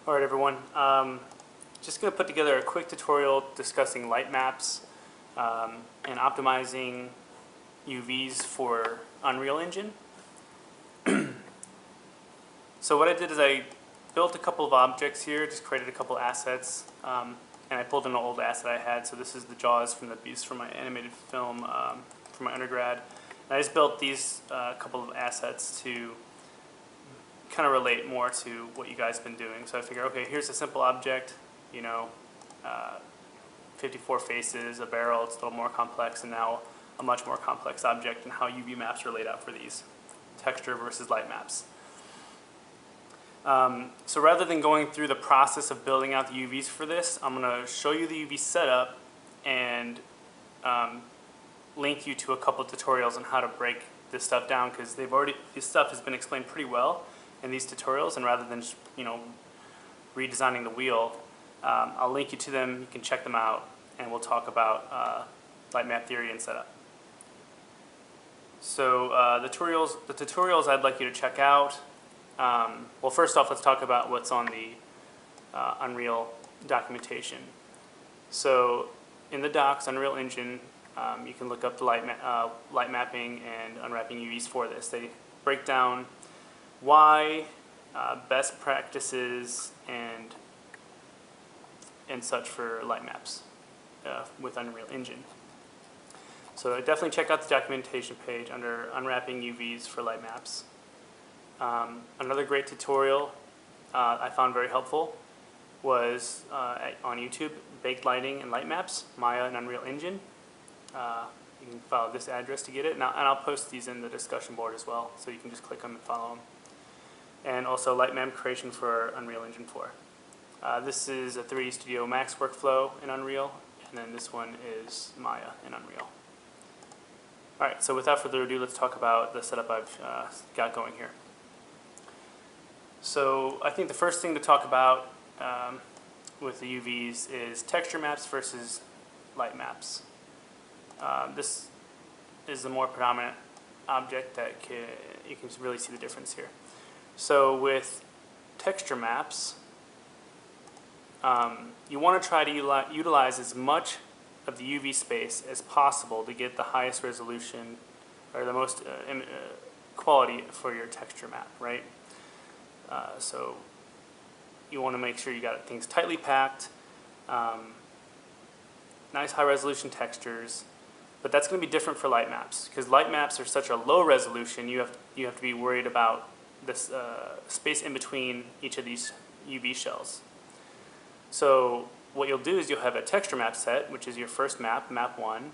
All right, everyone. Just going to put together a quick tutorial discussing light maps and optimizing UVs for Unreal Engine. So what I did is I built a couple of objects here, just created a couple assets, and I pulled in an old asset I had. So this is the jaws from the beast from my animated film from my undergrad. And I just built these couple of assets to kind of relate more to what you guys have been doing. So I figure, okay, here's a simple object, 54 faces, a barrel. It's a little more complex, and now a much more complex object, and how UV maps are laid out for these texture versus light maps. So rather than going through the process of building out the UVs for this, I'm going to show you the UV setup and link you to a couple of tutorials on how to break this stuff down, because this stuff has been explained pretty well in these tutorials, and rather than just, redesigning the wheel, I'll link you to them. You can check them out, and we'll talk about light map theory and setup. So the tutorials I'd like you to check out. Well, first off, let's talk about what's on the Unreal documentation. So in the docs, Unreal Engine, you can look up the light mapping and unwrapping UVs for this. They break down why, best practices, and such for light maps with Unreal Engine. So definitely check out the documentation page under Unwrapping UVs for Light Maps. Another great tutorial I found very helpful was on YouTube, Baked Lighting and Light Maps, Maya and Unreal Engine. You can follow this address to get it, and I'll post these in the discussion board as well, so you can just click them and follow them. And also Light Map creation for Unreal Engine 4. This is a 3D Studio Max workflow in Unreal, and then this one is Maya in Unreal. Alright, so without further ado, let's talk about the setup I've got going here. So I think the first thing to talk about with the UVs is texture maps versus light maps. This is the more predominant object that you can really see the difference here. So with texture maps, you want to try to utilize as much of the UV space as possible to get the highest resolution or the most quality for your texture map, right? So you want to make sure you got things tightly packed, nice high resolution textures, but that's going to be different for light maps, because light maps are such a low resolution. You have to be worried about this space in between each of these UV shells. So what you'll do is you'll have a texture map set, which is your first map, map 1,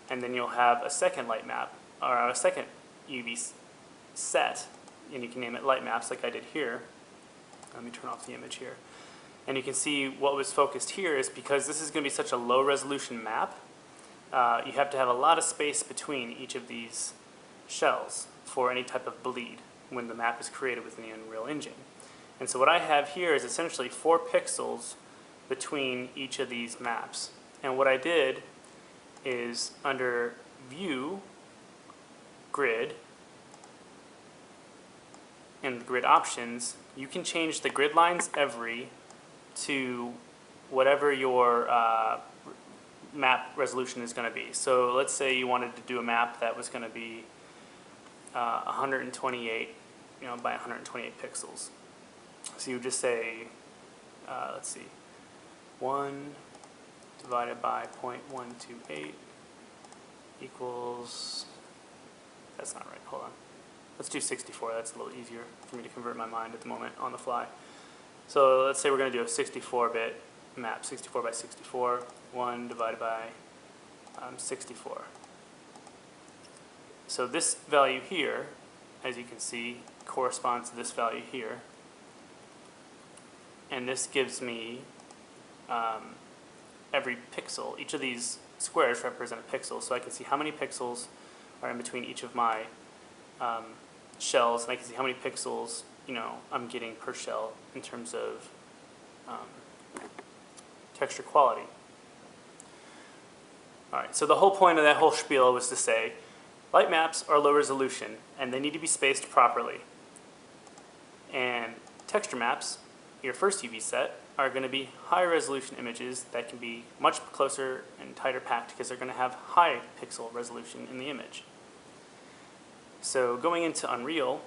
and then you'll have a second light map, or a second UV set, and you can name it light maps like I did here. Let me turn off the image here. And you can see what was focused here is because this is going to be such a low resolution map, you have to have a lot of space between each of these shells for any type of bleed when the map is created within the Unreal Engine. And so what I have here is essentially 4 pixels between each of these maps. And what I did is under View, Grid, and the grid options, you can change the grid lines every to whatever your map resolution is going to be. So let's say you wanted to do a map that was going to be 128, by 128 pixels. So you would just say, let's see, 1 divided by 0.128 equals, that's not right, hold on. Let's do 64, that's a little easier for me to convert my mind at the moment on the fly. So let's say we're going to do a 64-bit map, 64 by 64, 1 divided by 64. So this value here, as you can see, corresponds to this value here. And this gives me every pixel. Each of these squares represent a pixel, so I can see how many pixels are in between each of my shells, and I can see how many pixels I'm getting per shell in terms of texture quality. Alright, so the whole point of that whole spiel was to say light maps are low resolution and they need to be spaced properly. And texture maps your first UV set are going to be high resolution images that can be much closer and tighter packed because they're going to have high pixel resolution in the image. So going into Unreal,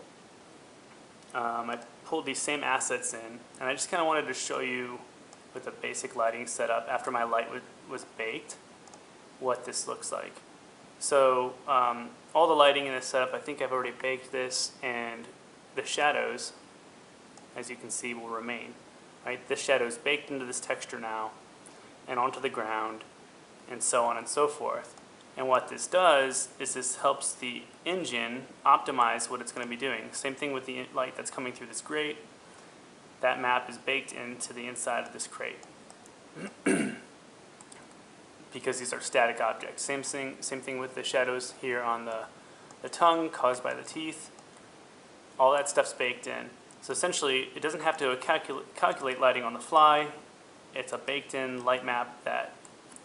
I pulled these same assets in, and I just kind of wanted to show you with a basic lighting setup after my light was baked what this looks like. So all the lighting in this setup, I think I've already baked this, and the shadows, as you can see, will remain. Right? This shadow is baked into this texture now and onto the ground and so on and so forth. And what this does is this helps the engine optimize what it's going to be doing. Same thing with the light that's coming through this grate. That map is baked into the inside of this crate because these are static objects. Same thing with the shadows here on the tongue caused by the teeth. All that stuff's baked in. So essentially, it doesn't have to calculate lighting on the fly. It's a baked-in light map that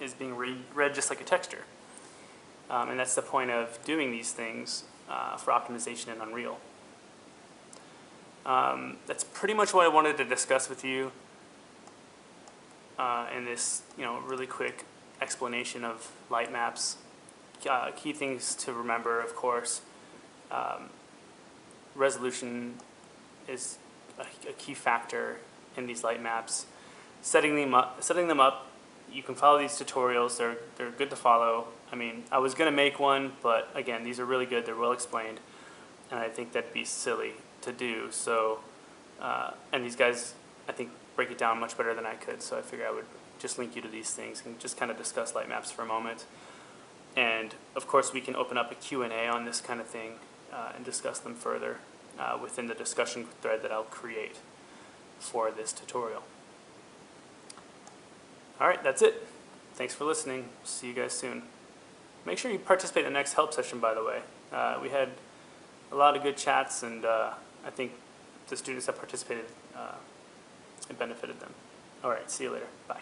is being read just like a texture. And that's the point of doing these things for optimization in Unreal. That's pretty much what I wanted to discuss with you in this, really quick explanation of light maps. Key things to remember, of course. Resolution is a key factor in these light maps. Setting them up, you can follow these tutorials. They're good to follow. I mean, I was going to make one, but again, these are really good. They're well explained, and I think that'd be silly to do. So, and these guys, I think, break it down much better than I could. So I figured I would just link you to these things and just kind of discuss light maps for a moment. And of course, we can open up a Q&A on this kind of thing and discuss them further within the discussion thread that I'll create for this tutorial. All right, that's it. Thanks for listening. See you guys soon. Make sure you participate in the next help session, by the way. We had a lot of good chats, and I think the students that participated, it benefited them. All right, see you later. Bye.